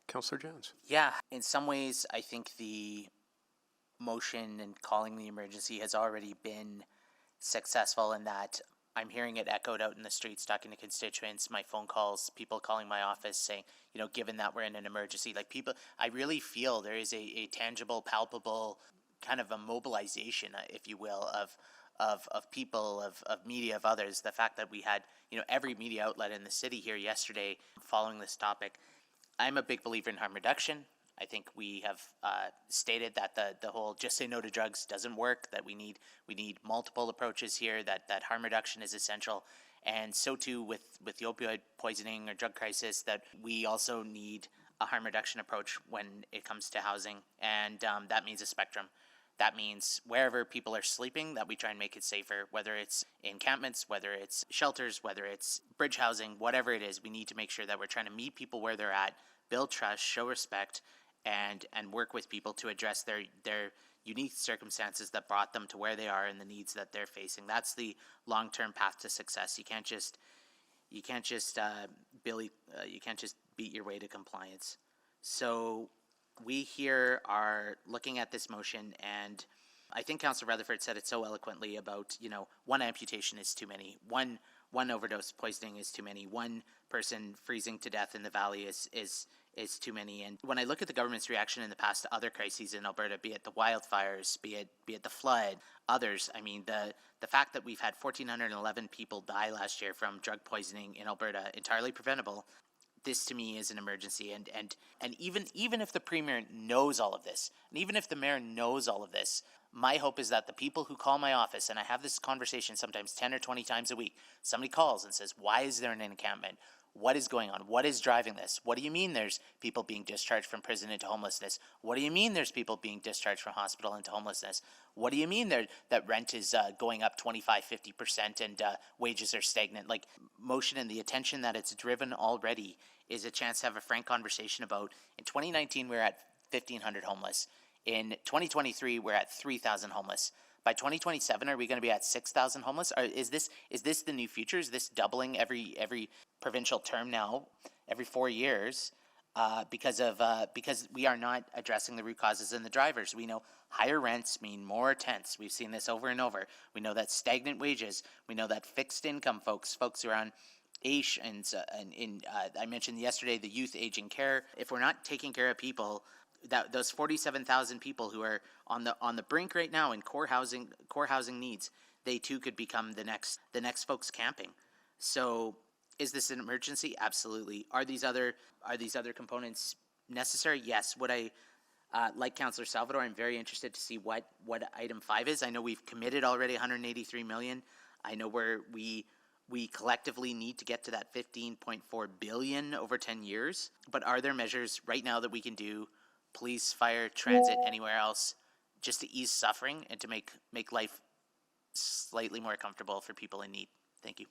Councilor Janz. Yeah, in some ways, I think the motion and calling the emergency has already been successful in that I'm hearing it echoed out in the streets, talking to constituents, my phone calls, people calling my office saying, given that we're in an emergency, like people, I really feel there is a tangible, palpable kind of a mobilization, if you will, of people, of media, of others. The fact that we had, every media outlet in the city here yesterday following this topic. I'm a big believer in harm reduction. I think we have stated that the whole just say no to drugs doesn't work, that we need multiple approaches here, that harm reduction is essential. And so too with the opioid poisoning or drug crisis, that we also need a harm reduction approach when it comes to housing. And that means a spectrum. That means wherever people are sleeping, that we try and make it safer, whether it's encampments, whether it's shelters, whether it's bridge housing, whatever it is, we need to make sure that we're trying to meet people where they're at, build trust, show respect, and work with people to address their unique circumstances that brought them to where they are and the needs that they're facing. That's the long-term path to success. You can't just beat your way to compliance. So we here are looking at this motion, and I think Councillor Rutherford said it so eloquently about, one amputation is too many, one overdose poisoning is too many, one person freezing to death in the valley is too many. And when I look at the government's reaction in the past to other crises in Alberta, be it the wildfires, be it the flood, others, I mean, the fact that we've had 1,411 people die last year from drug poisoning in Alberta, entirely preventable, this to me is an emergency. And even if the Premier knows all of this, and even if the Mayor knows all of this, my hope is that the people who call my office, and I have this conversation sometimes 10 or 20 times a week, somebody calls and says, why is there an encampment? What is going on? What is driving this? What do you mean there's people being discharged from prison into homelessness? What do you mean there's people being discharged from hospital into homelessness? What do you mean that rent is going up 25-50% and wages are stagnant? Like, motion and the attention that it's driven already is a chance to have a frank conversation about, in 2019 we were at 1,500 homeless. In 2023 we're at 3,000 homeless. By 2027, are we going to be at 6,000 homeless? Or is this the new future? Is this doubling every provincial term now, every 4 years, because we are not addressing the root causes and the drivers? We know higher rents mean more tents. We've seen this over and over. We know that stagnant wages. We know that fixed income folks who are on AISH, and I mentioned yesterday the youth aging care. If we're not taking care of people, that those 47,000 people who are on the brink right now in core housing needs, they too could become the next folks camping. So is this an emergency? Absolutely. Are these other components necessary? Yes. Would I like Councillor Salvador, I'm very interested to see what item 5 is. I know we've committed already 183 million. I know we collectively need to get to that 15.4 billion over 10 years. But are there measures right now that we can do, police, fire, transit, anywhere else, just to ease suffering and to make life slightly more comfortable for people in need? Thank you.